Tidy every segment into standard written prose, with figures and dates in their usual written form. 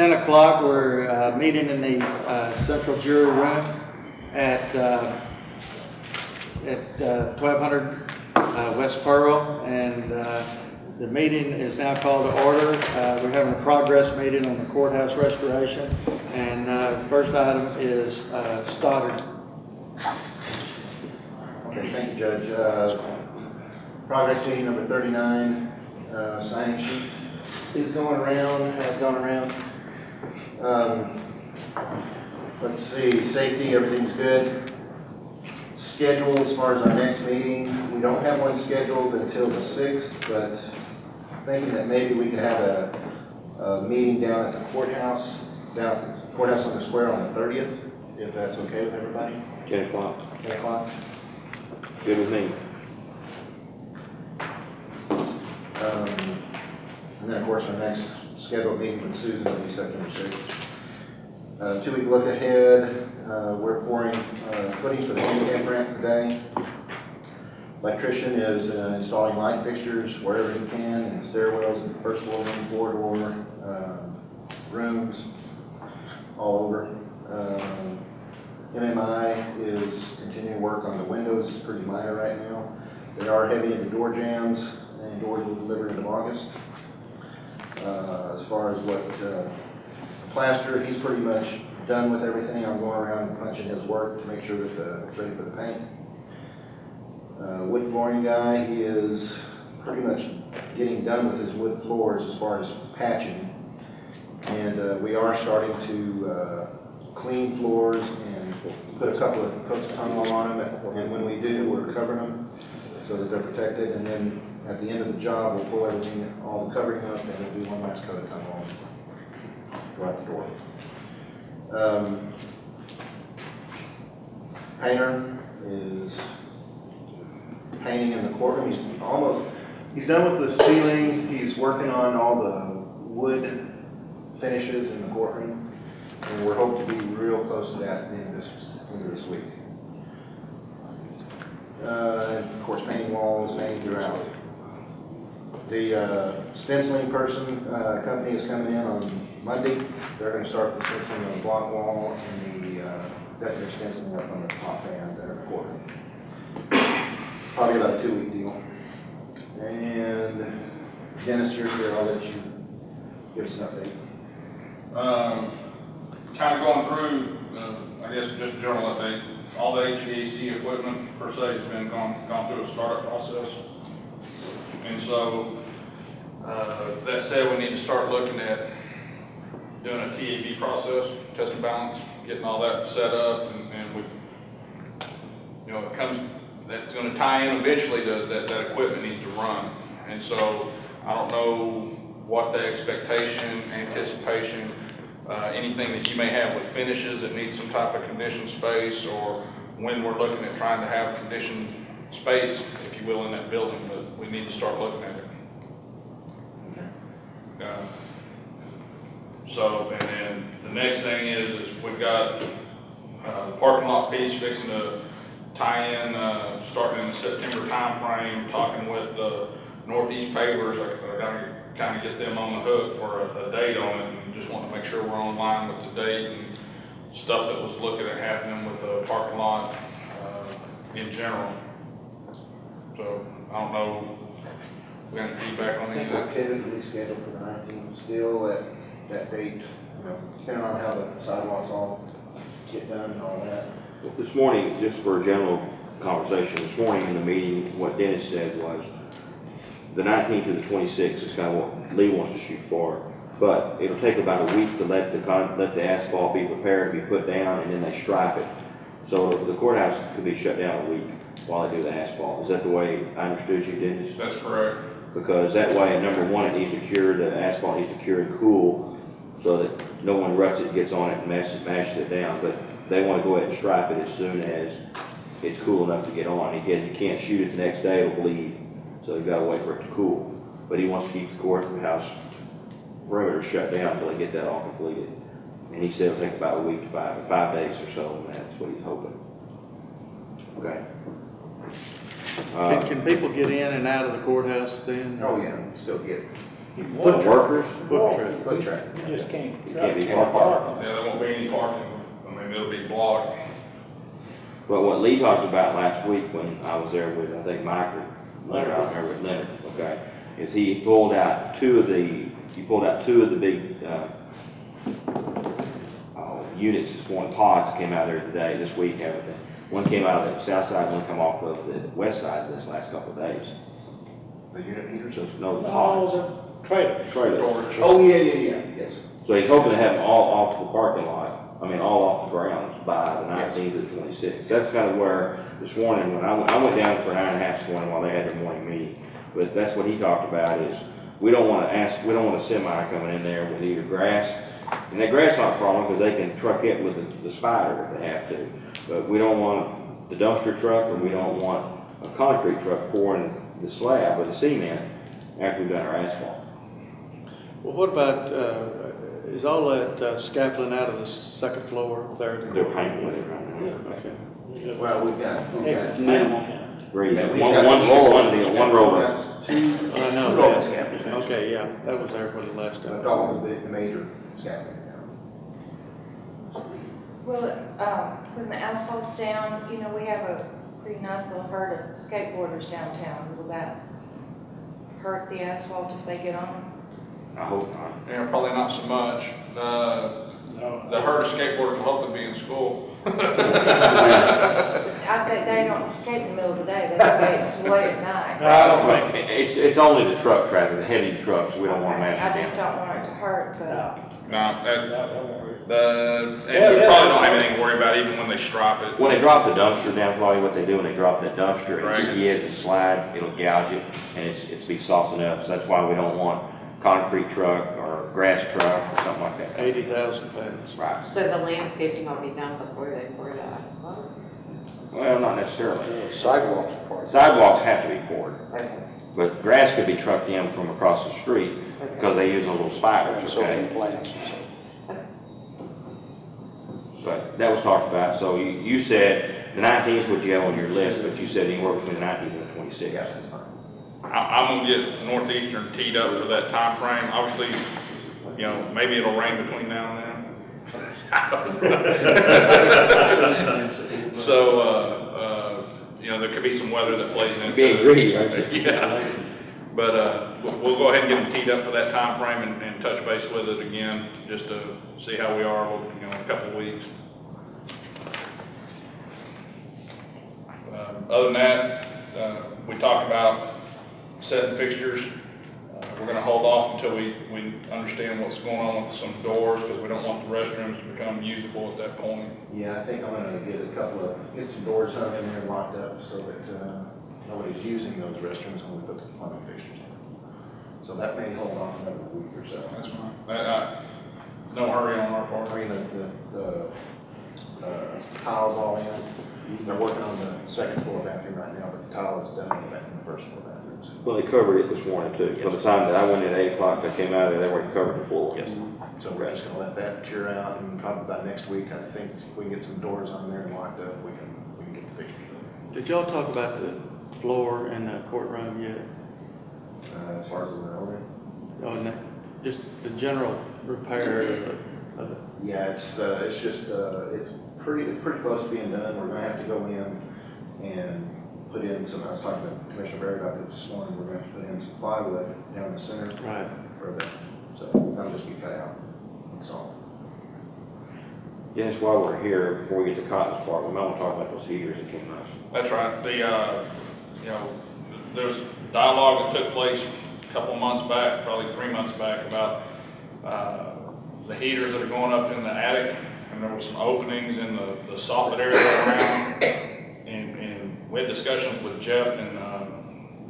10 o'clock, we're meeting in the central jury room at 1200 West Pearl, and the meeting is now called to order. We're having a progress meeting on the courthouse restoration, and first item is Stoddard. Okay, thank you, Judge. Progress meeting number 39, signing sheet is going around, has gone around. Let's see, safety, everything's good. Schedule as far as our next meeting, we don't have one scheduled until the 6th, but thinking that maybe we could have a meeting down at the courthouse, on the square on the 30th, if that's okay with everybody. 10 o'clock. 10 o'clock. Good with me. And then, of course, our next scheduled meeting with Susan will be September 6th. 2-week look ahead. We're pouring footings for the handicap ramp today. Electrician is installing light fixtures wherever he can, in stairwells, in the first floor room, corridor, rooms, all over. MMI is continuing work on the windows. It's pretty minor right now. They are heavy into door jams, and doors will deliver into August. As far as what plaster, he's pretty much done with everything. I'm going around and punching his work to make sure that it's ready for the paint. Wood flooring guy, he is pretty much getting done with his wood floors as far as patching. And we are starting to clean floors and put a couple of coats of tunnel on them. And when we do, we're covering them so that they're protected. And then at the end of the job, we'll pull everything, all the covering up, and we'll do one last coat of tunnel on right the door. Painter is painting in the courtroom. He's done with the ceiling. He's working on all the wood finishes in the courtroom, and we're hoping to be real close to that at the end of this week. And of course, painting walls, painting throughout. The stenciling company is coming in on Monday. They're going to start the stenciling on the block wall and the decorative stenciling up on the top band there in the courtroom. Probably about a 2-week deal. And Dennis, you're here. I'll let you give us an update. Kind of going through, I guess just a general update. All the HVAC equipment per se has been gone through a startup process. And so, that said, we need to start looking at doing a TAB process, test and balance, getting all that set up, and we, that's going to tie in eventually to that equipment needs to run. And so, I don't know what the expectation, anticipation, anything that you may have with finishes that need some type of conditioned space, or when we're looking at trying to have conditioned space, if you will, in that building, but we need to start looking at it. And then the next thing is we've got the parking lot piece fixing to tie in, starting in the September time frame, talking with the Northeast pavers. I got to kind of get them on the hook for a date on it, and just want to make sure we're on line with the date and stuff that was looking at happening with the parking lot in general. So I don't know. We got any feedback on any of that? Okay, to reschedule for the 19th. Still at that date, depending on how the sidewalks all get done and all that. This morning, just for a general conversation, this morning in the meeting, what Dennis said was the 19th to the 26th is kind of what Lee wants to shoot for, but it'll take about a week to let the asphalt be prepared, be put down, and then they stripe it. So the courthouse could be shut down a week while they do the asphalt. Is that the way I understood you, Dennis? That's correct. Because that way, number one, it needs to cure, the asphalt needs to cure and cool so that no one ruts it, gets on it, and mashes it down. But they want to go ahead and stripe it as soon as it's cool enough to get on. He can't shoot it the next day, it'll bleed. So you've got to wait for it to cool. But he wants to keep the courthouse perimeter shut down until they get that all completed. And he said it'll take about a week to 5 days or so, and that's what he's hoping. Okay. Can people get in and out of the courthouse then? Oh yeah, still get For workers, Foot traffic. You just can't. it can't be can't parked. Yeah, there won't be any parking. I mean, it'll be blocked. But what Lee talked about last week when I was there with, I think, Mike or Leonard, I was there with Leonard, okay, is he pulled out two of the big, units, this one pods came out there today, this week, everything. One came out of the south side, one come off of the west side this last couple of days. The unit heaters? No, the pods. the trailers. Trailers. Oh, yeah, yes. So he's hoping to have them all off the parking lot, all off the grounds by the 19th or the 26th. That's kind of where this morning, when I went down for an hour and a half this morning while they had their morning meeting. But that's what he talked about is, we don't want a semi coming in there with either grass, and that grass not a problem because they can truck it with the spider if they have to. But we don't want the dumpster truck, or we don't want a concrete truck pouring the slab or the cement after we've done our asphalt. Well, what about, is all that scaffolding out of the second floor there? They're painting with it right now. Okay. Well, we've got. It's minimal. Great. Yeah, we've One got roller. I know Two roll that. scaffolding. Okay, yeah, that was there for the last But time. all the major scaffolding. Well, when the asphalt's down, you know, we have a pretty nice little herd of skateboarders downtown. Will that hurt the asphalt if they get on? I hope not. Yeah, probably not so much. The herd of skateboarders will hopefully be in school. I think they don't skate in the middle of the day, they skate late at night. I don't think. It's only the truck traffic, the heavy trucks, we don't want to mash I it just down. don't want it to hurt, but. No, That won't work. and we probably don't have anything to worry about even when they strop it. When they drop the dumpster down, Flavia, what they do when they drop that dumpster, Drag it it. skids and slides, it'll gouge it, and it's be soft enough, so that's why we don't want concrete truck or grass truck or something like that. 80,000 pounds. Right. So the landscaping will be done before they pour the asphalt? Well, not necessarily. Sidewalks part. Sidewalks have to be poured, Okay. but grass could be trucked in from across the street because they use a little spiders, So okay? can plants. But that was talked about, so you said the 19th is what you have on your list, but you said anywhere between the 19th and the 26th. Yeah, that's fine. I'm gonna get Northeastern teed up for that time frame. Obviously, you know, maybe it'll rain between now and then. So, you know, there could be some weather that plays into it. Being greedy, right? Yeah. But we'll go ahead and get them teed up for that time frame and touch base with it again, just to see how we are, you know, in a couple of weeks. Other than that, we talked about setting fixtures. We're gonna hold off until we understand what's going on with some doors, because we don't want the restrooms to become usable at that point. Yeah, I think I'm gonna get some doors hung in there and locked up so that, nobody's using those restrooms when we put the plumbing fixtures in. So that may hold off another week or so. That's fine. No hurry on our part. I mean, the tile's all in. They're working on the second floor bathroom right now, but the tile is done in the first floor bathrooms. Well, they covered it this morning too. By the time that I went in at 8 o'clock, I came out of there, they already covered the floor. Yes. So we're just gonna let that cure out, and probably by next week, I think we can get some doors on there and locked up, we can get the fixtures in. Did y'all talk about the floor in the courtroom yet? As far as the order? Oh, no, just the general repair of it. Yeah, it's just, it's pretty close to being done. We're gonna have to go in and put in some, I was talking to Commissioner Berry about this morning, we're gonna have to put in some plywood down the center. Right. For that, so that'll just be cut out, that's all. Yes, while we're here, before we get to Cotton's part, we might want to talk about those heaters that came out. That's right. The, you know, there was dialogue that took place a couple of months back, probably 3 months back, about the heaters that are going up in the attic, and there were some openings in the soffit area around, and we had discussions with Jeff and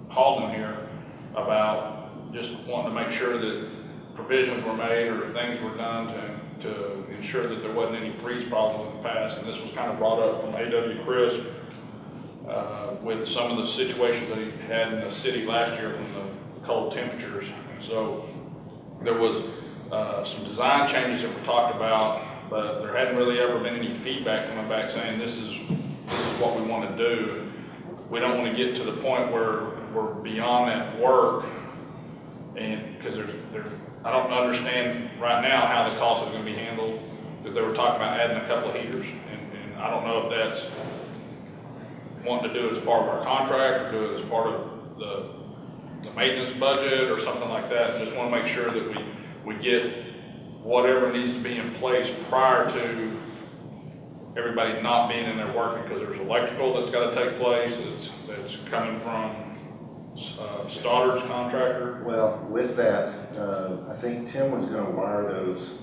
Halden here about just wanting to make sure that provisions were made or things were done to ensure that there wasn't any freeze problems in the past, and this was kind of brought up from A.W. Crisp with some of the situations that he had in the city last year from the cold temperatures. And so there was some design changes that were talked about, but there hadn't really ever been any feedback coming back saying this is what we want to do. We don't want to get to the point where we're beyond that work And, because I don't understand right now how the cost is gonna be handled, because they were talking about adding a couple of heaters, and I don't know if that's wanting to do it as part of our contract, or do it as part of the maintenance budget, or something like that. Just wanna make sure that we get whatever needs to be in place prior to everybody not being in there working, because there's electrical that's gotta take place, that's coming from Stoddard's contractor. Well, with that, I think Tim was gonna wire those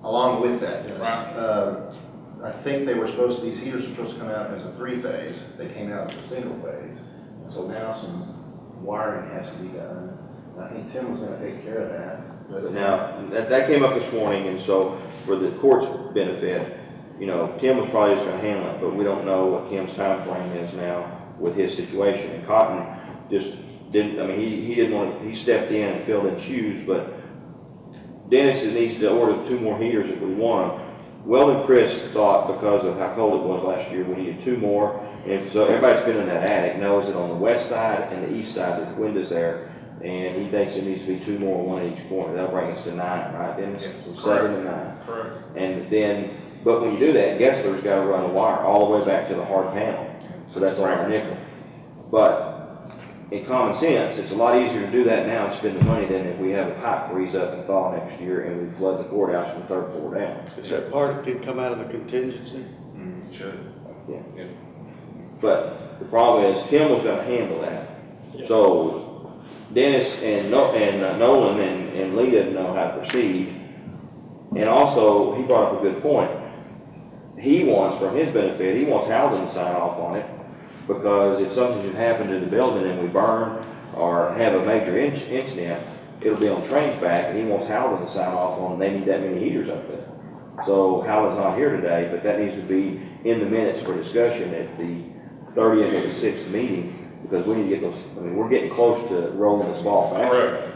along with that, yes. Right. I think they were these heaters were supposed to come out as a 3-phase. They came out as a single phase. So now some wiring has to be done. I think Tim was gonna take care of that. But Now, that came up this morning, and so for the court's benefit, you know, Tim was probably just gonna handle it, but we don't know what Tim's time frame is now with his situation. And Cotton just didn't, I mean, he didn't want to, he stepped in and filled in shoes, but Dennis needs to order 2 more heaters if we want them. Weldon Chris thought because of how cold it was last year, we needed 2 more. And so everybody that's been in that attic knows that on the west side and the east side, there's windows there. And he thinks there needs to be 2 more, 1 in each corner. That'll bring us to 9, right, Dennis? Yeah. So 7 and 9. Correct. And then, but when you do that, Gessler's got to run a wire all the way back to the hard panel. So that's on our nickel. But in common sense, it's a lot easier to do that now and spend the money than if we have a pipe freeze up and thaw next year and we flood the courthouse from the 3rd floor down. Is that part that can come out of the contingency? should. Yeah. But the problem is Tim was going to handle that. Yeah. So Dennis and Nolan and Lee didn't know how to proceed. And also, he brought up a good point. He wants, from his benefit, he wants Howden to sign off on it, because if something should happen to the building and we burn or have a major incident, it'll be on Train's back, and he wants Howden to sign off on, they need that many heaters up there. So Howden's not here today, but that needs to be in the minutes for discussion at the 30th or the 6th meeting, because we need to get those, I mean, we're getting close to rolling this ball fast. Correct.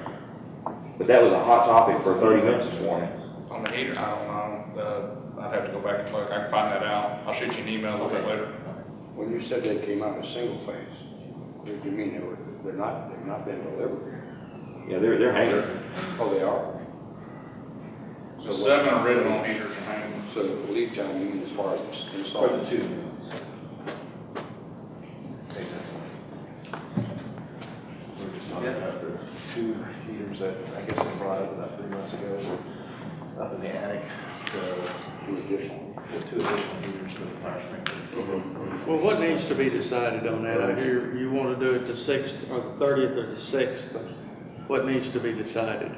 But that was a hot topic for 30 minutes this morning. On the heater, I don't know. I'd have to go back and look. I can find that out. I'll shoot you an email a little bit later. When you said they came out in single phase, what do you mean they've not been delivered? Yeah, they're hanging. Oh, they are? So 7 original heaters are hanging. So the lead time, you mean as far as For installing? the 2 units. We're just talking about the 2 heaters that I guess they brought up about 3 months ago, up in the attic, the 2 additional heaters for the fire sprinkler. Well, what needs to be decided on that? I hear you want to do it the 6th or the 30th or the 6th. What needs to be decided?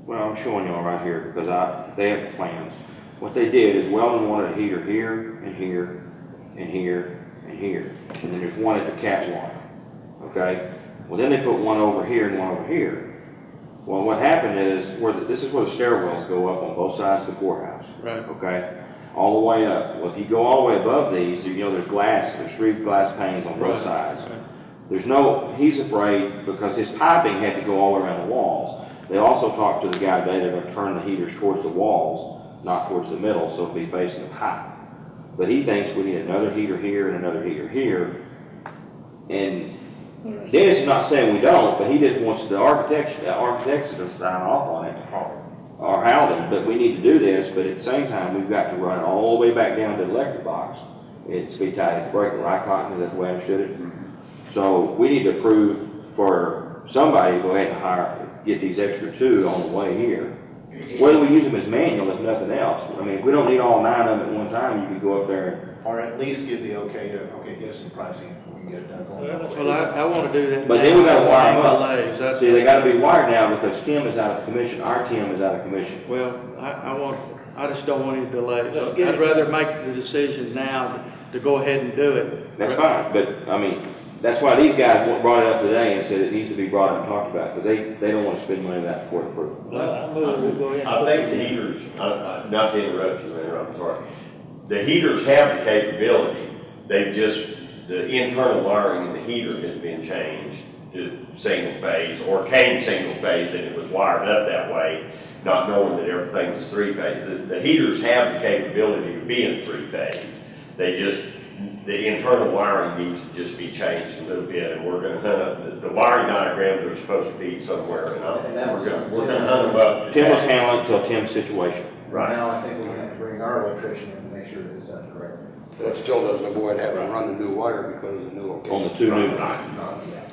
Well, I'm showing y'all right here because they have plans. What they did is Weldon wanted a heater here and here and here and here. And then there's one at the catwalk. Okay? Well, then they put one over here and one over here. Well, what happened is, this is where the stairwells go up on both sides of the courthouse. Right. Okay? All the way up. Well, if you go all the way above these, you know, there's 3 glass panes on both sides. Right. He's afraid because his piping had to go all around the walls. They also talked to the guy today, they're going to turn the heaters towards the walls, not towards the middle, so it'll be facing the pipe. But he thinks we need another heater here and another heater here. And Dennis is not saying we don't, but he just wants the architects to sign off on it, or Howden, but we need to do this, but at the same time, we've got to run it all the way back down to the electric box. It's be tied at the breaker, right, Cotton? Is that the way I understood it? So we need to approve for somebody to go ahead and get these extra 2 on the way here. Whether we use them as manual, if nothing else. I mean, if we don't need all 9 of them at one time, you could go up there. Or at least give the okay to, get us some pricing, we can get it done going. Well, I want to do that. But then we got to wire them delays. up. See, they got to be wired now because Tim is out of commission. Our Tim is out of commission. Well, I just don't want any delays. I'd rather make the decision now to go ahead and do it. That's fine, but I mean, that's why these guys brought it up today and said it needs to be brought up and talked about, because they don't want to spend money without court approval. Well, I move we go ahead. I think the heaters, not to interrupt you, Leonard, I'm sorry. The heaters have the capability. The internal wiring in the heater has been changed to single phase, or came single phase and it was wired up that way, not knowing that everything was 3 phase. The heaters have the capability to be in 3 phase. They just the internal wiring needs to just be changed a little bit, and we're gonna hunt up, the wiring diagrams are supposed to be somewhere, and we're gonna hunt them up. Tim was handling it until Tim's situation. Right. Now I think we're gonna have to bring our electrician in to make sure that it's done correctly. But it still doesn't avoid having to run the new wire because of the new location. On the two new ones. Yeah.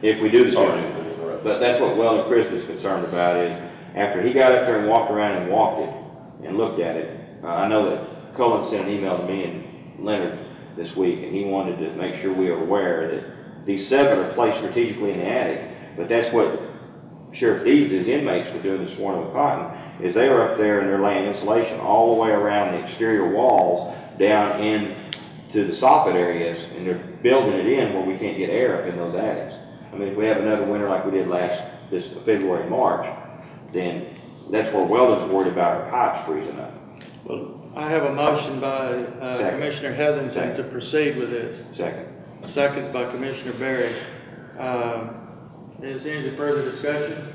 If we do the two new ones. But that's what Weldon Chris was concerned about is, after he got up there and walked around and walked it and looked at it, I know that Cullen sent an email to me and Leonard this week, and he wanted to make sure we are aware that these 7 are placed strategically in the attic, but that's what Sheriff Deeds' inmates were doing this morning with Cotton, is they were up there and they're laying insulation all the way around the exterior walls down into the soffit areas, and they're building it in where we can't get air up in those attics. I mean, if we have another winter like we did this February, March, then that's where Weldon's worried about our pipes freezing up. Well, I have a motion by Second. Commissioner Heathington Second. to proceed with this. Second. Second by Commissioner Berry. Is there any further discussion?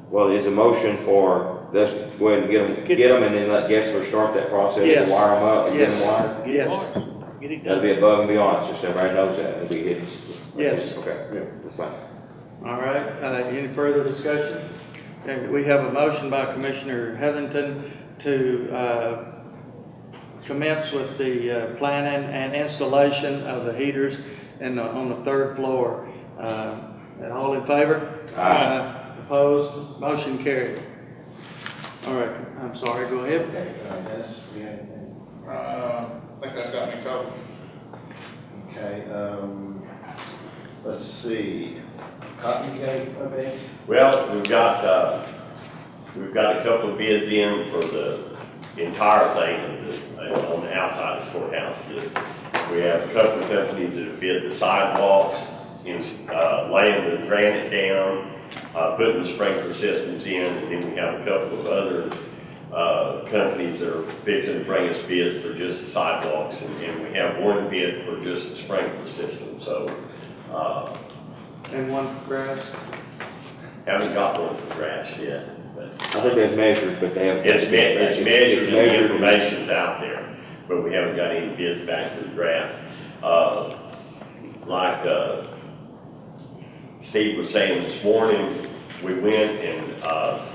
Well, is a motion for, let's go ahead and get them and then let Gessler start that process Yes. to wire them up and get Yes. them wired? Yes. Get it That'll done. be above and beyond, so everybody knows that. It'll be hidden. Yes. Okay, yeah, that's fine. All right, any further discussion? Okay, we have a motion by Commissioner Heathington to commence with the planning and installation of the heaters on the 3rd floor. And all in favor? Aye. Opposed? Motion carried. All right, I'm sorry, go ahead. Okay, Dennis, do you have anything? I think that's got me covered. Okay, let's see. Cotton, you got any updates? Well, we've got a couple of bids in for the entire thing on the outside of the courthouse. We have a couple of companies that have bid the sidewalks, laying the granite down, putting the sprinkler systems in, and then we have a couple of other companies that are fixing to bring us bids for just the sidewalks, and we have one bid for just the sprinkler system. So And one for grass. haven't got one for grass yet, but I think they've measured, but they haven't. it's measured and the measured. information's out there, but we haven't got any bids back for the grass. Like Steve was saying this morning, we went and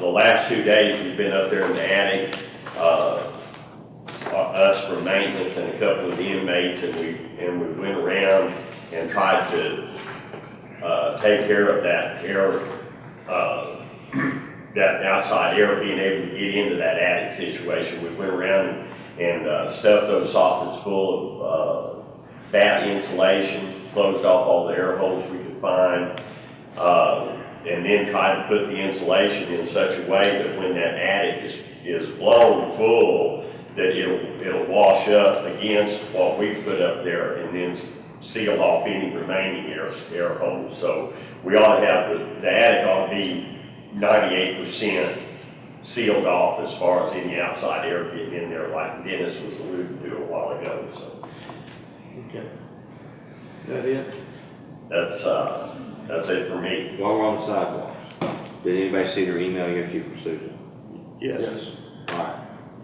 the last 2 days we've been up there in the attic, us for maintenance and a couple of the inmates, and we went around and tried to take care of that air, that outside air being able to get into that attic situation. We went around and stuffed those soffits full of batt insulation, closed off all the air holes we could find, and then tried to put the insulation in such a way that when that attic is blown full, that it'll wash up against what we put up there and then seal off any remaining air holes. So we ought to have the attic ought to be 98% sealed off as far as any outside air getting in there, like Dennis was alluding to a while ago. So Okay. That it? that's it for me. While we're on the sidewalks, did anybody see their email yesterday from Susan? Yes. All right.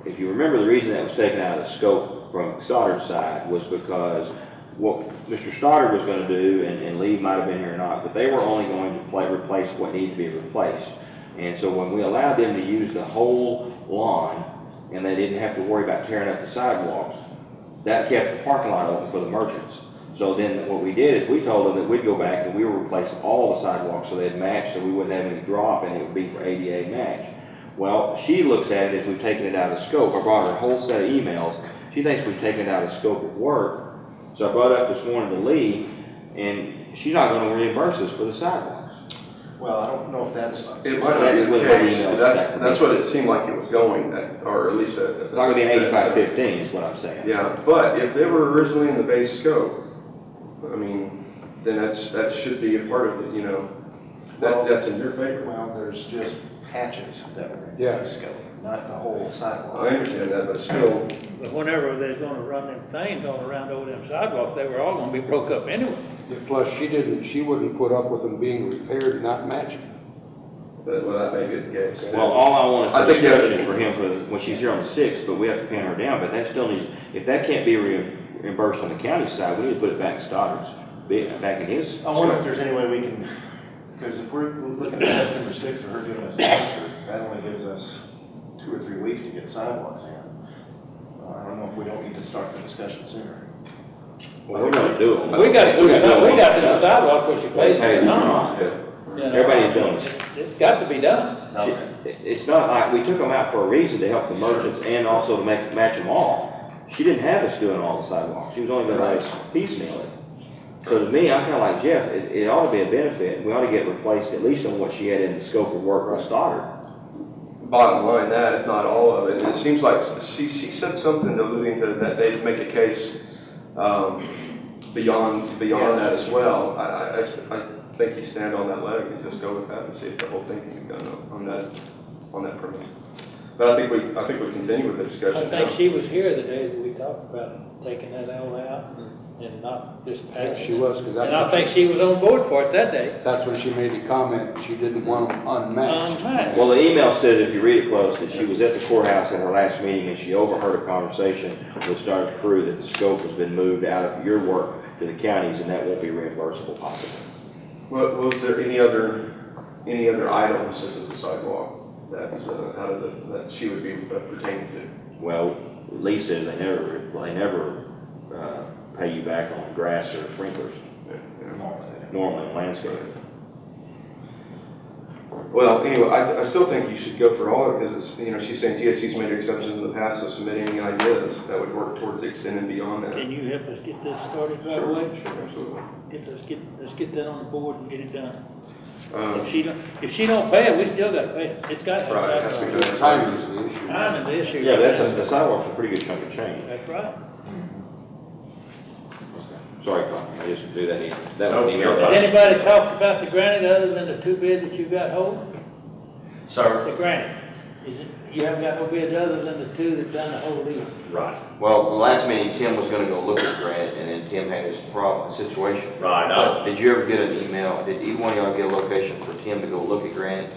If you remember, the reason that was taken out of the scope from Stoddard's side was because what Mr. Stoddard was going to do, and Lee might have been here or not, but they were only going to replace what needed to be replaced. And so when we allowed them to use the whole lawn, and they didn't have to worry about tearing up the sidewalks, that kept the parking lot open for the merchants. So then what we did is we told them that we'd go back and we would replace all the sidewalks so they'd match, so we wouldn't have any drop, and it would be for ADA match. Well, she looks at it as we've taken it out of scope. I brought her a whole set of emails. She thinks we've taken it out of scope of work. So I brought it up this morning to Lee, and she's not going to reimburse us for the sidewalks. Well, I don't know if that's. It might not be the case. That's what it seemed like it was going, or at least It's not going to be an 85-15 is what I'm saying. Yeah, but if they were originally in the base scope, I mean, then that should be a part of it, you know. That's in your favor. Well, there's just patches that were in Yeah. the scope, not the whole sidewalk. I understand that, but still, But whenever they're gonna run them things all around over them sidewalks, they were all gonna be broke up anyway. Plus, she wouldn't put up with them being repaired and not matching. that may be the case. Well, all I want I is think for you have discussion to- for him when she's here on the 6th, but we have to pin her down. But that still needs, if that can't be reimbursed on the county side, we need to put it back in Stoddard's, back in his. I wonder if there's any way we can, because if we're looking at September 6th or her giving us an answer, that only gives us 2 or 3 weeks to get sidewalks in. I don't know if we don't need to start the discussion sooner. Well, we're gonna do it. We got to do the sidewalk before she pays Hey, it. everybody's doing it. It's got to be done. It's not like, we took them out for a reason, to help the merchants and also to match them all. She didn't have us doing all the sidewalks, she was only gonna let us piecemeal it. So to me, I'm kinda like Jeff, it ought to be a benefit, we ought to get replaced at least on what she had in the scope of work with Stoddard. Bottom line, that, if not all of it, and it seems like she said something alluding to that they'd make a case beyond that as well. I think you stand on that leg and just go with that and see if the whole thing can be done on that premise. But I think we continue with the discussion. I think she was here the day that we talked about taking that L out and not just patching. She was, because And I think she was on board for it that day. that's when she made the comment, she didn't want them unmatched. Well, the email says, if you read it close, that she was at the courthouse at her last meeting and she overheard a conversation with Stoddard's crew that the scope has been moved out of your work to the counties and that won't be reimbursable possibly. Well, was there any other items such as the sidewalk that's that she would be pertaining to? Well, Lee says they never pay you back on grass or sprinklers, normally landscaping. Well, anyway, I still think you should go for all of it, because it's, she's saying TSC's made exceptions in the past of submitting any ideas that would work towards extending beyond that. Can you help us get this started right away? Sure, absolutely. Let's get that on the board and get it done. If she don't pay it, we still got to pay it. It's got to. Right, it has to be done. Timing is the issue. Time is the issue. Yeah, the sidewalk's a pretty good chunk of change. That's right. Sorry, Carl, I just do that. That was an email. Has anybody talked about the granite other than the 2 bids that you got hold? Sir? The granite. You haven't got no bids other than the 2 that done the whole deal? Right. Well, the last meeting, Tim was gonna go look at Grant, and then Tim had his situation. Right. Did you ever get an email, did either one of y'all get a location for Tim to go look at Grant?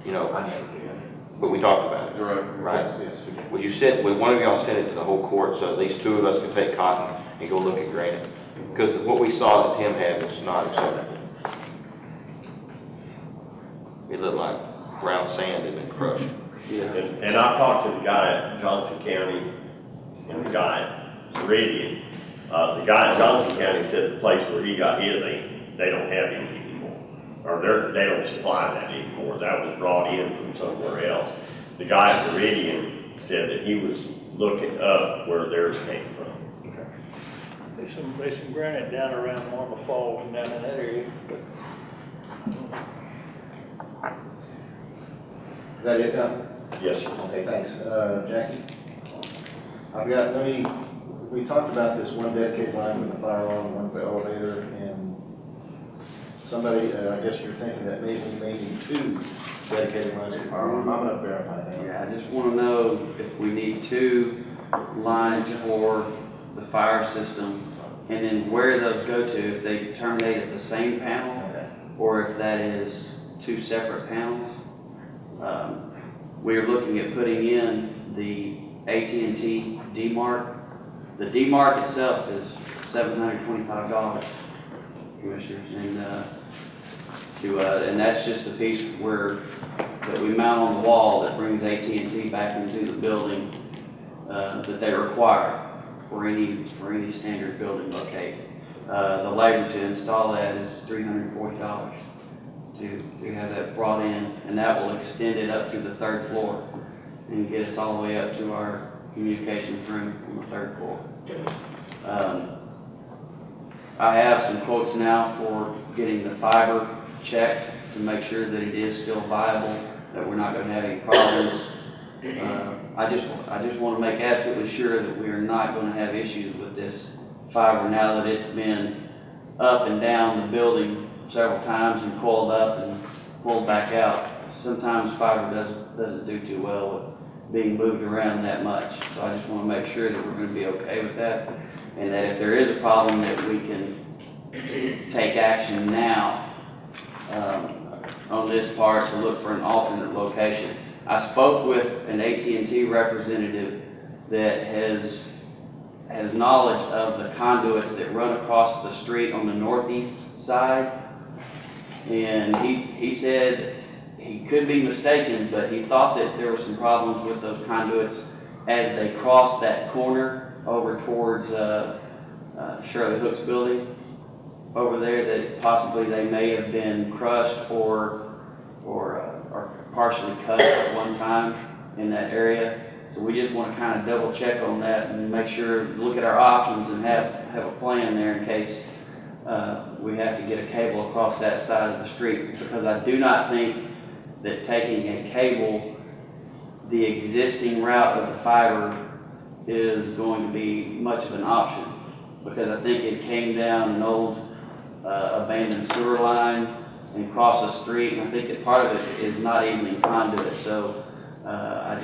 I never did. But we talked about it. Right. Yes, we did. Would one of y'all send it to the whole court, so at least 2 of us could take cotton and go look at Grant? Because what we saw that Tim had was not acceptable. It looked like brown sand had been crushed. Yeah. And I talked to the guy at Johnson County and the guy at Meridian. The guy at Johnson County said the place where he got his they don't have any anymore. Or they don't supply that anymore. That was brought in from somewhere else. The guy at Meridian said that he was looking up where theirs came from. There's some granite down around Marble Falls and down in that area. Is that it, Tom? Yes, sir. Okay, thanks. Jackie? We talked about this one dedicated line for the fire alarm, one for the elevator, and somebody, I guess you're thinking that maybe we may need 2 dedicated lines for fire alarm. I'm gonna verify that. Yeah, I just want to know if we need 2 lines for the fire system, and then where those go to, if they terminate at the same panel, Okay. or if that is 2 separate panels. We're looking at putting in the AT&T D-Mark. The D-Mark itself is $725, commissioners, and that's just a piece that we mount on the wall that brings AT&T back into the building that they require for any standard building locate. The labor to install that is $340 to have that brought in, and that will extend it up to the 3rd floor and get us all the way up to our communications room on the 3rd floor. I have some quotes now for getting the fiber checked to make sure that it is still viable, that we're not going to have any problems. I just want to make absolutely sure that we are not going to have issues with this fiber now that it's been up and down the building several times and coiled up and pulled back out. Sometimes fiber doesn't do too well with being moved around that much. So I just want to make sure that we're going to be okay with that, and that if there is a problem that we can take action now on this part to look for an alternate location. I spoke with an AT&T representative that has has knowledge of the conduits that run across the street on the northeast side. And he said he could be mistaken, but he thought that there were some problems with those conduits as they crossed that corner over towards Shirley Hook's building over there, that possibly they may have been crushed or partially cut at one time in that area. So we just want to kind of double check on that and make sure, look at our options and have a plan there in case we have to get a cable across that side of the street. Because I do not think that taking a cable the existing route of the fiber is going to be much of an option, because I think it came down an old abandoned sewer line and crossed the street, and I think that part of it is not even in conduit. So I'm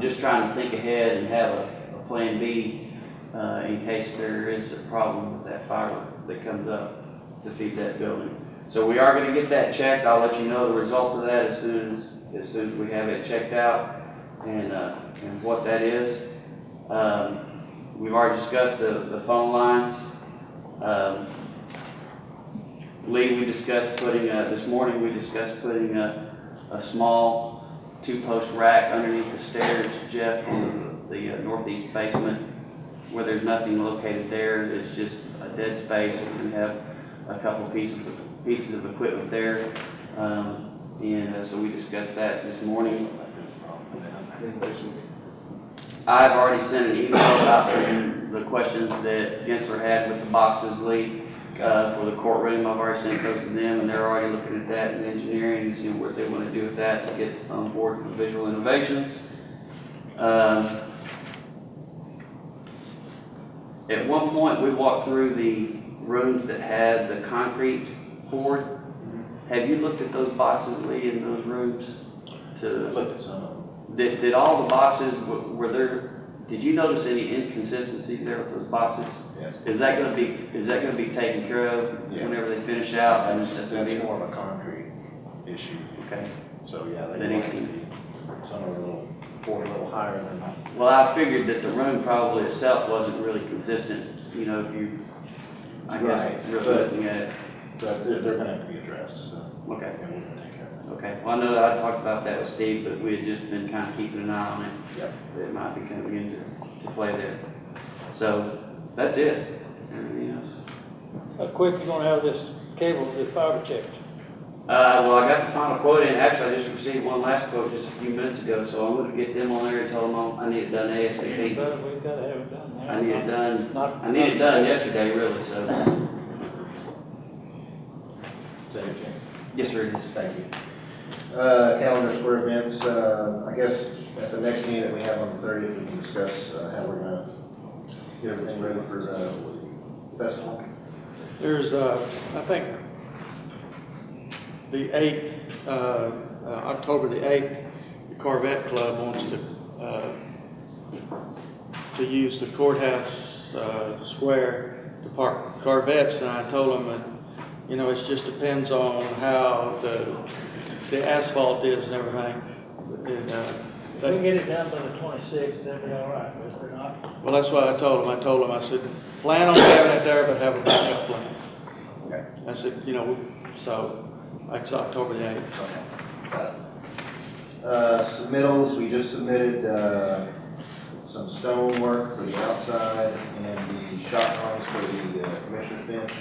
just trying to think ahead and have a plan B in case there is a problem with that fiber that comes up to feed that building. So we are going to get that checked. I'll let you know the results of that as soon as we have it checked out and what that is. We've already discussed the phone lines. Lee, we discussed putting, this morning we discussed putting a small 2-post rack underneath the stairs, Jeff, on the northeast basement, where there's nothing located there. It's just a dead space. We have a couple pieces of equipment there. So we discussed that this morning. I've already sent an email about the questions that Gensler had with the boxes, Lee, for the courtroom. I've already sent those to them, and they're already looking at that in engineering and seeing what they want to do with that to get on board for visual innovations. At one point, we walked through the rooms that had the concrete poured. Have you looked at those boxes, Lee, in those rooms? Looked at some of them. Did all the boxes, were there, did you notice any inconsistencies there with those boxes? Yes. Is that going to be taken care of whenever they finish out? That's more of a concrete issue. Okay. So yeah, That they needs might to be, some are poured a little higher than. Well, I figured that the room probably itself wasn't really consistent, you know, if you, I guess, really looking at it. But they're going to have to be addressed, so. Okay. Yeah, we're going to take care of that. Okay. Well, I know that I talked about that with Steve, but we had just been kind of keeping an eye on it. Yep. It might be coming into play there. So that's it. Everything else? How quick you gonna have this cable, this fiber checked? Well, I got the final quote in. Actually, I just received one last quote just a few minutes ago, so I'm going to get them on there and tell them I need it done ASAP. We've got to have it done now. I need it done yesterday, really, so. Is that okay? Yes, sir, it is. Thank you. Calendars for events, I guess at the next meeting that we have on the 30th, we can discuss how we're going to get everything ready for the festival. There's, I think, the 8th, October the 8th, the Corvette Club wants to use the courthouse square to park Corvettes, and I told them that, you know, it just depends on how the asphalt is and everything. And, If we get it done by the 26th, that'd be all right, but if we're not. well, that's what I told them. I said, plan on having it there, but have a backup plan. Okay. I said, you know, so like it's October the 8th. Submittals, we just submitted some stone work for the outside and the shot drawings for the commissioner's bench.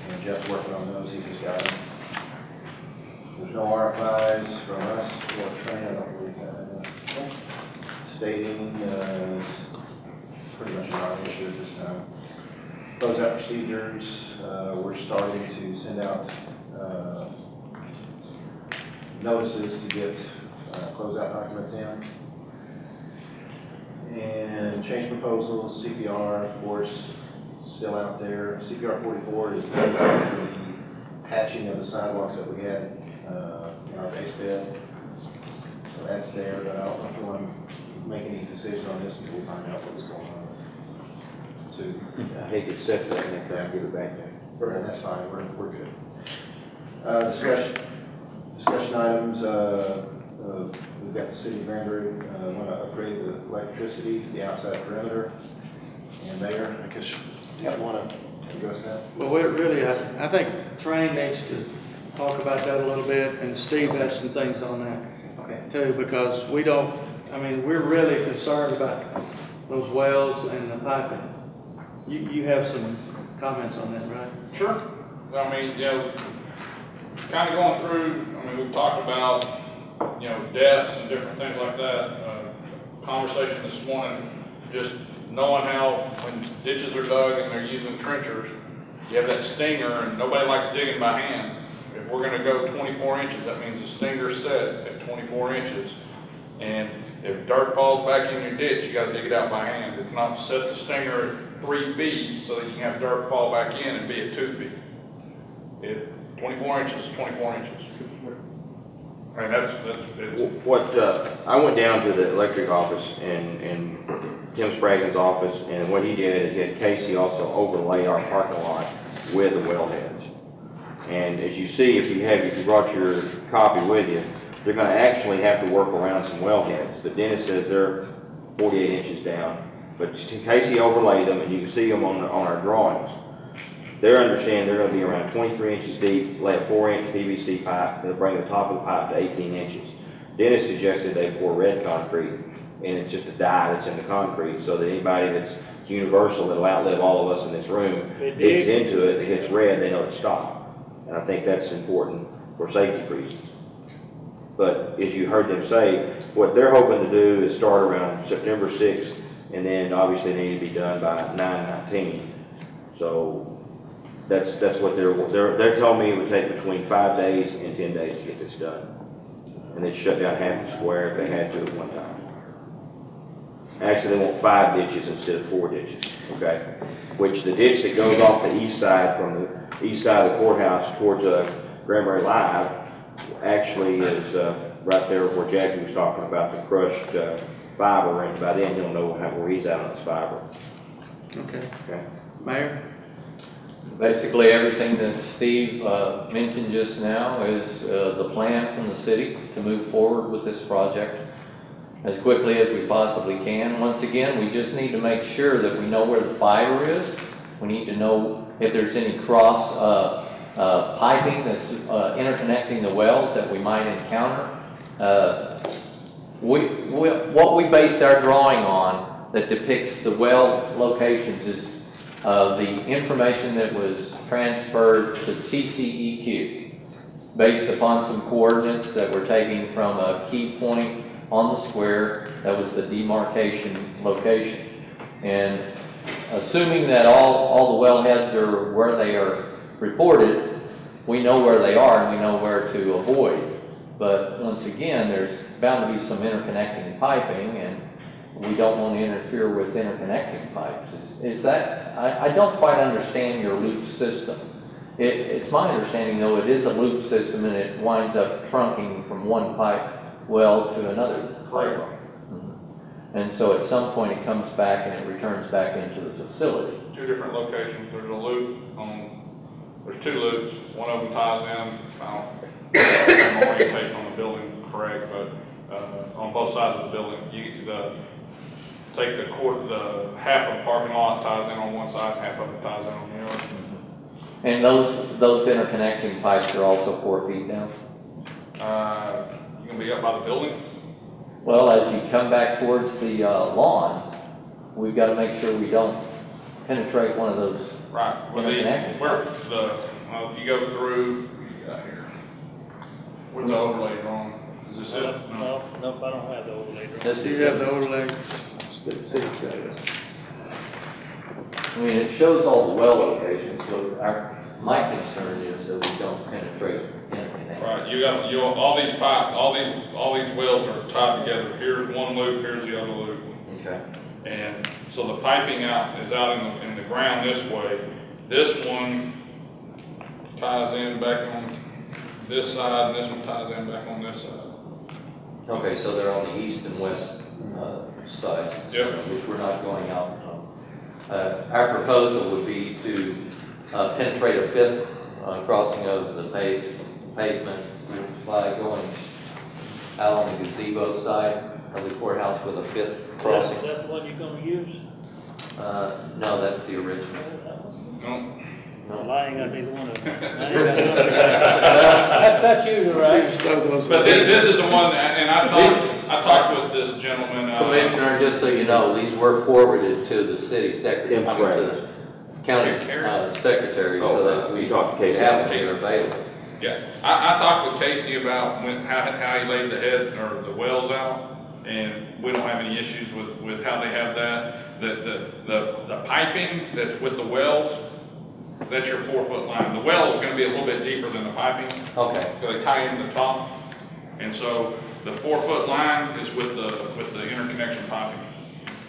And Jeff's working on those, he just got them. There's no RFIs from us or Trina, I don't believe that. Stating is pretty much not an issue at this time. Closeout procedures, we're starting to send out notices to get closeout documents in. And change proposals, CPR, of course, still out there. CPR 44 is the patching of the sidewalks that we had in our base bed. So that's there, but I don't know if you want to make any decision on this until we find out what's going on with Sue. I hate to accept that and then give it back there. And that's fine, we're good. Discussion items, we've got the city of Granbury, want to upgrade the electricity to the outside perimeter. And Mayor, I guess you want to address that? Well, we really, I think Train needs to talk about that a little bit, and Steve has some things on that too, because we don't, I mean, we're really concerned about those wells and the piping. You have some comments on that, right? Sure. I mean, you know, kind of going through, I mean, we've talked about, you know, depths and different things like that. Conversation this morning, just knowing how when ditches are dug and they're using trenchers, you have that stinger, and nobody likes digging by hand. If we're going to go 24 inches, that means the stinger's set at 24 inches. And if dirt falls back in your ditch, you got to dig it out by hand. It's not set the stinger at 3 feet so that you can have dirt fall back in and be at 2 feet. If 24 inches is 24 inches. I mean, it's What, I went down to the electric office and Tim Sprague's office, and what he did is he had Casey also overlay our parking lot with the wellheads. And as you see, if you brought your copy with you, they're gonna actually have to work around some wellheads. But Dennis says they're 48 inches down. But Casey overlaid them, and you can see them on our drawings. They're understanding they're going to be around 23 inches deep, lay a 4-inch PVC pipe. They'll bring the top of the pipe to 18 inches. Dennis suggested they pour red concrete, and it's just a dye that's in the concrete, so that anybody that's universal, that'll outlive all of us in this room, digs into it, it hits red, they know to stop. And I think that's important for safety reasons. But as you heard them say, what they're hoping to do is start around September 6th, and then obviously they need to be done by 9/19. So that's what they're telling me it would take between 5 days and 10 days to get this done. And they'd shut down half the square if they had to at one time. Actually, they want 5 ditches instead of 4 ditches, okay? Which the ditch that goes off the east side, from the east side of the courthouse towards Granbury Live, actually is right there where Jackie was talking about the crushed fiber, and by then he'll know where he's at on this fiber. Okay. Okay. Mayor? Basically, everything that Steve mentioned just now is the plan from the city to move forward with this project as quickly as we possibly can. Once again, we just need to make sure that we know where the fiber is. We need to know if there's any cross piping that's interconnecting the wells that we might encounter. What we based our drawing on that depicts the well locations is the information that was transferred to TCEQ based upon some coordinates that were taken from a key point on the square that was the demarcation location. And assuming that all the wellheads are where they are reported, we know where they are and we know where to avoid. But once again, there's bound to be some interconnecting piping, and we don't want to interfere with interconnecting pipes. Is that, I don't quite understand your loop system. It's my understanding, though, it is a loop system and it winds up trunking from one pipe well to another pipe. And so at some point it comes back and it returns back into the facility. 2 different locations. There's a loop there's 2 loops. One of them ties in, I don't have my orientation on the building correct, but on both sides of the building, take the half of the parking lot ties in on one side, half of it ties in on the other. And those interconnecting pipes are also 4 feet down? You can be up by the building? Well, as you come back towards the lawn, we've got to make sure we don't penetrate one of those interconnecting pipes. If you go through, here, where's the overlay drawn? Is this it? No, I don't have the overlay. Do you have the overlay? I mean, it shows all the well locations, so my concern is that we don't penetrate interconnect. Right, you got all these pipes, all these wells are tied together. Here's one loop, here's the other loop. Okay. And so the piping is out in the ground this way. This one ties in back on this side, and this one ties in back on this side. Okay, so they're on the east and west side, yep. Which we're not going out from. Our proposal would be to penetrate a 5th crossing of the pavement by going out on the gazebo side of the courthouse with a 5th crossing. Is that the one you're going to use? No, that's the original. No. Well, I ain't got neither one of them. I ain't got none of that. That's you, right? But this is the one, and I talked with this gentleman. Commissioner, just so you know, these were forwarded to the city secretary, to the county secretary, so that we have them here available. Yeah, I talked with Casey about how he laid the head or the wells out, and we don't have any issues with how they have that. The piping that's with the wells, that's your 4-foot line. The well is going to be a little bit deeper than the piping. Okay. Because they tie in the top, and so the 4-foot line is with the interconnection piping.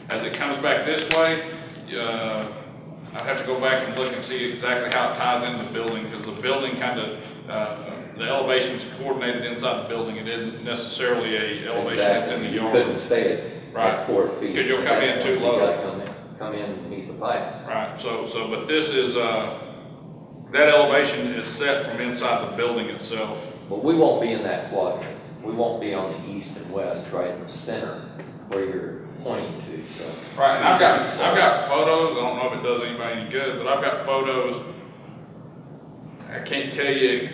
As it comes back this way, I'd have to go back and look and see exactly how it ties into the building, because the building kind of the elevation is coordinated inside the building. It isn't necessarily a elevation that's in the yard. You couldn't stay at 4 feet. Because you'll come in too low. You gotta come in and meet the pipe. Right. But this is that elevation is set from inside the building itself. But we won't be in that quadrant. We won't be on the east and west, right in the center where you're pointing to. So. Right. And I've got photos. I don't know if it does anybody any good, but I've got photos. I can't tell you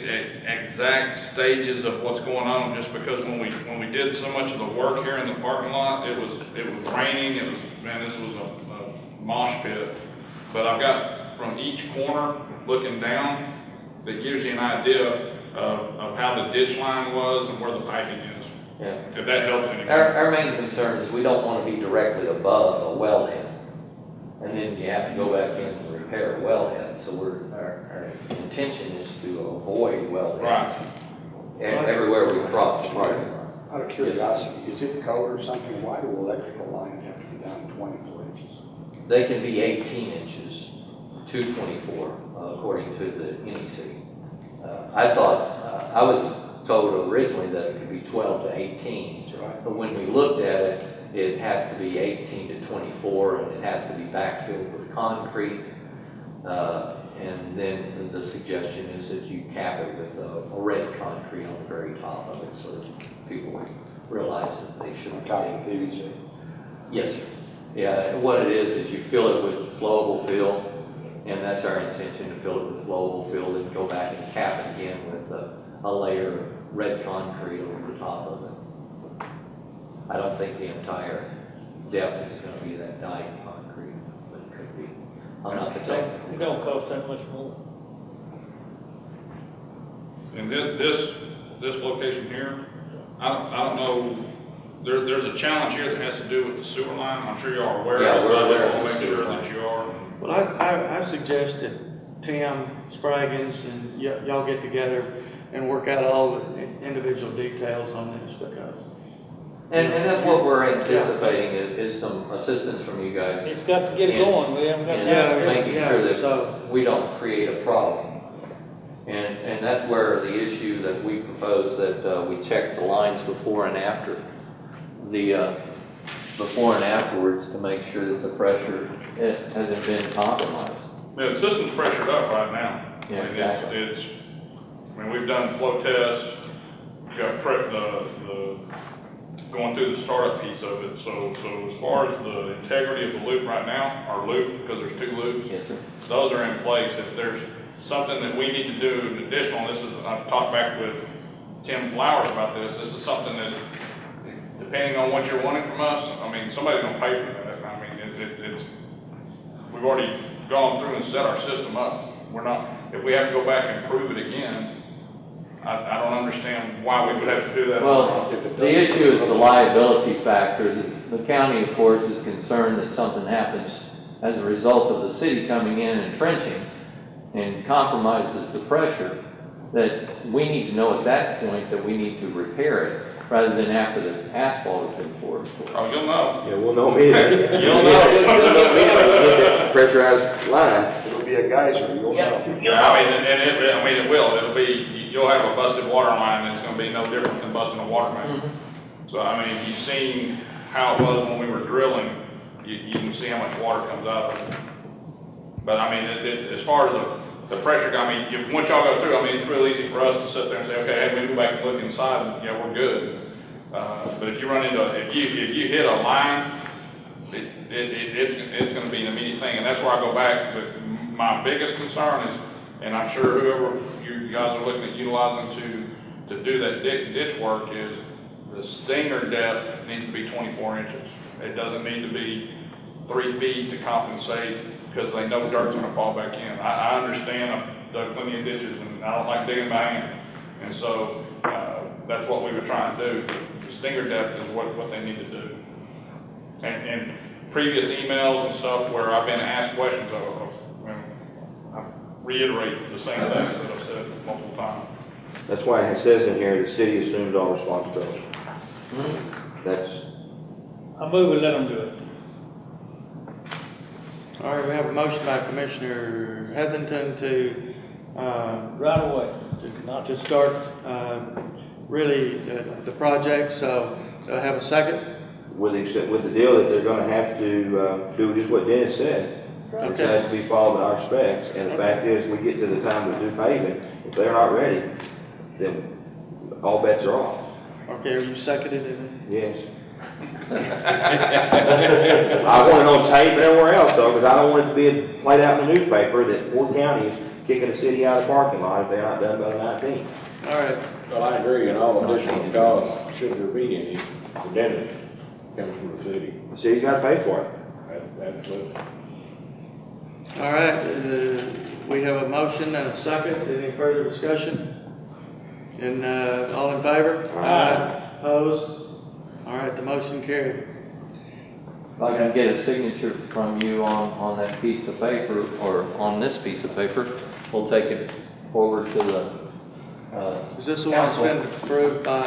exact stages of what's going on, just because when we did so much of the work here in the parking lot, it was raining. This was a mosh pit. But I've got from each corner looking down that gives you an idea of how the ditch line was and where the piping is. Yeah. If that helps anybody. Our main concern is we don't want to be directly above a wellhead, and then you have to go back in and repair a wellhead. So our intention is to avoid wellheads. Right. Everywhere we cross the parking lot. Out of curiosity, is it code or something? Why do electrical lines have to be down 24 inches? They can be 18 inches to 24, according to the NEC. I thought, I was told originally that it could be 12 to 18, but when we looked at it, it has to be 18 to 24, and it has to be backfilled with concrete. And then the suggestion is that you cap it with a red concrete on the very top of it, so that people realize that they shouldn't. Top of PVC? Yes, sir. Yeah, and what it is you fill it with flowable fill, and that's our intention, to fill it with flowable fill, and go back and cap it again with a layer of red concrete over the top of it. I don't think the entire depth is going to be that dyed concrete, but it could be. I'm not the technical. It don't cost that much more. And this location here, I don't know. There's a challenge here that has to do with the sewer line. I'm sure you are aware of it, but I just want to make sure that you are. Well, I suggest that Tim Spraggins and y'all get together and work out all the individual details on this, because. And that's what we're anticipating is some assistance from you guys. It's got to get it going. We haven't got making sure that we don't create a problem. And that's where the issue that we propose that we check the lines before and after. The before and afterwards to make sure that the pressure hasn't been compromised. Yeah, the system's pressured up right now. Yeah, I mean, exactly. We've done flow tests, we've got the going through the startup piece of it. So as far as the integrity of the loop right now, our loop, because there's 2 loops, yes, sir. Those are in place. If there's something that we need to do additional, I've talked back with Tim Flowers about this. This is something that, depending on what you're wanting from us, I mean, somebody's gonna pay for that. I mean, we've already gone through and set our system up. If we have to go back and prove it again, I don't understand why we would have to do that. Well, the issue is the liability factor. The county, of course, is concerned that something happens as a result of the city coming in and trenching and compromises the pressure, that we need to know at that point that we need to repair it, rather than after the asphalt has been poured. Oh, you'll know. Yeah, we'll know immediately. You'll know. You'll know immediately when you get that pressurized line. It'll be a geyser, you'll know. Yeah, I mean, it will. It'll be, you'll have a busted water line that's going to be no different than busting a water main. So, I mean, you've seen how it was when we were drilling. You can see how much water comes out of it. But, I mean, as far as the pressure, I mean, once y'all go through, I mean, it's real easy for us to sit there and say, okay, hey, we go back and look inside, and we're good. But if you run into, if you hit a line, it's gonna be an immediate thing, and that's where I go back, but my biggest concern is, and I'm sure whoever you guys are looking at utilizing to do that ditch work is, the stinger depth needs to be 24 inches. It doesn't need to be 3 feet to compensate, because they know dirt's gonna fall back in. I understand, I've dug plenty of ditches, and I don't like digging by hand, and so, that's what we were trying to do. The stinger depth is what they need to do. And previous emails and stuff where I've been asked questions, I reiterate the same things that I've said multiple times. That's why it says in here, the city assumes all responsibility. That's, I move and let them do it. All right, we have a motion by Commissioner Heathington to, Right away. not to start, really, the project, so do I have a second? with the deal that they're gonna have to, do just what Dennis said. It has to be followed by our specs, and the fact is, we get to the time to do paving, if they're not ready, then all bets are off. Okay, are you seconded it? Yes. I want it on tape and everywhere else though, because I don't want it to be played out in the newspaper that Ford County is kicking the city out of the parking lot if they're not done by the 19th. All right. Well, I agree, and all additional costs, should there be any, the dentist comes from the city. The city's got to pay for it. Absolutely. All right, we have a motion and a second. Any further discussion? And all in favor? Aye. Opposed? All right, the motion carried. If I can get a signature from you on that piece of paper, or on this piece of paper, we'll take it forward to the Is this the one that's been approved by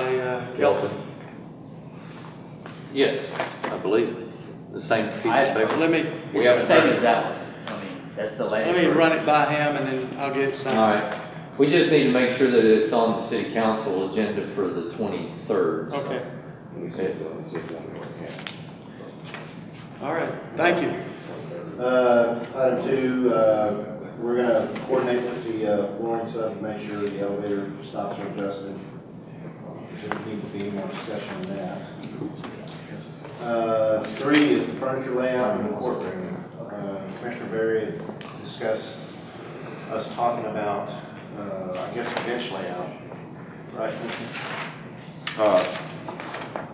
Kelton? Yes, I believe, the same piece of paper. Let me, We have Same as that one. I mean, that's the last. let me run it by him and then I'll get it signed. All right, we just need to make sure that it's on the city council agenda for the 23rd. Okay. Okay. All right, thank you. Item 2, we're gonna coordinate with the flooring sub to make sure the elevator stops are adjusted. There need to be more discussion on that. 3 is the furniture layout in the courtroom. Commissioner Berry had discussed us talking about, I guess, the bench layout, right?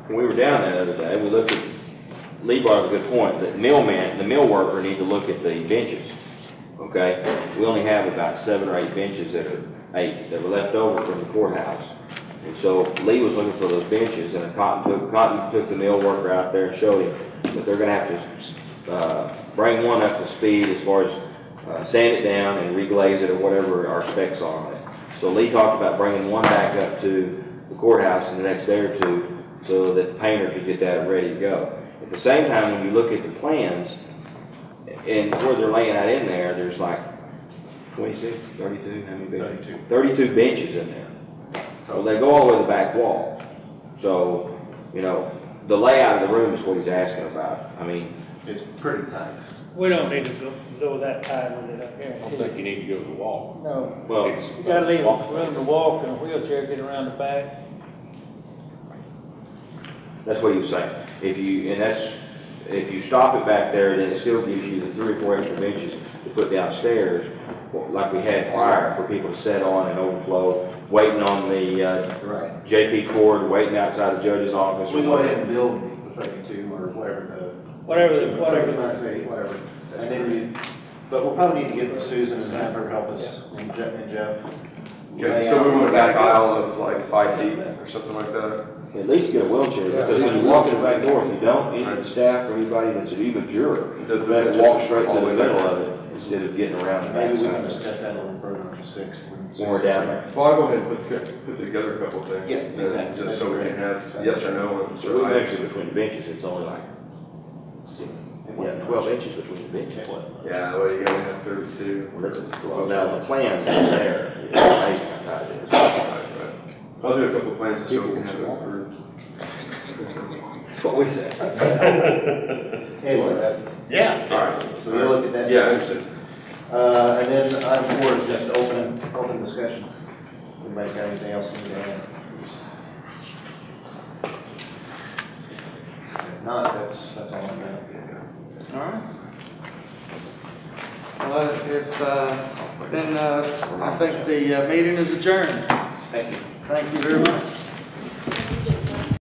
When we were down that other day, we looked at, Lee brought up a good point, that the mill worker need to look at the benches, okay? We only have about 7 or 8 benches that were left over from the courthouse. And so Lee was looking for those benches, and Cotton took the mill worker out there and showed him that they're gonna have to bring one up to speed as far as sand it down and reglaze it or whatever our specs are on it. So Lee talked about bringing one back up to the courthouse in the next day or 2 so that the painter could get that ready to go. At the same time, when you look at the plans and where they're laying out in there, there's like 26, 32, how many benches? 32 benches in there. Well, they go all the way to the back wall. So, you know, the layout of the room is what he's asking about. I mean, it's pretty tight. We don't need to go that tight with it up here. I don't think you need to go to the wall. No. well, You gotta leave room to walk and a wheelchair, get around the back. that's what he was saying. If you stop it back there, then it still gives you the 3 or 4 extra benches to put downstairs, like we had prior, for people to sit on and overflow, waiting on the Right. JP cord, waiting outside the judge's office. We go ahead and build the 32 or Whatever. 39, whatever. And then but we'll probably need to get with Susan and have her help us and Jeff. Okay, so we want a back aisle of like 5 feet or something like that. At least get a wheelchair, because when you walk in the back door, if you don't, any of the staff or anybody that's even juror, they walk straight to the middle of it instead of getting around the Maybe we can backside. discuss that a little further on the 6th. When we're down there. Well, I'll go ahead and put together a couple of things. Yeah, exactly. Just so we can have yes or no. And So we measure between the benches, it's only like, 12 inches between the benches. Yeah, well, you gotta have 32. Well, now the plans are there, it's amazing how tight it is. Right. I'll do a couple of plans so we can have it approved. That's what we said. Anyway, that's, Yeah. All right. so we'll look at that. Yeah, I understand. And then item 4 is just open discussion. Anybody got anything else to add? If not, that's all I'm gonna. All right. Then I think the meeting is adjourned. Thank you. Thank you very much.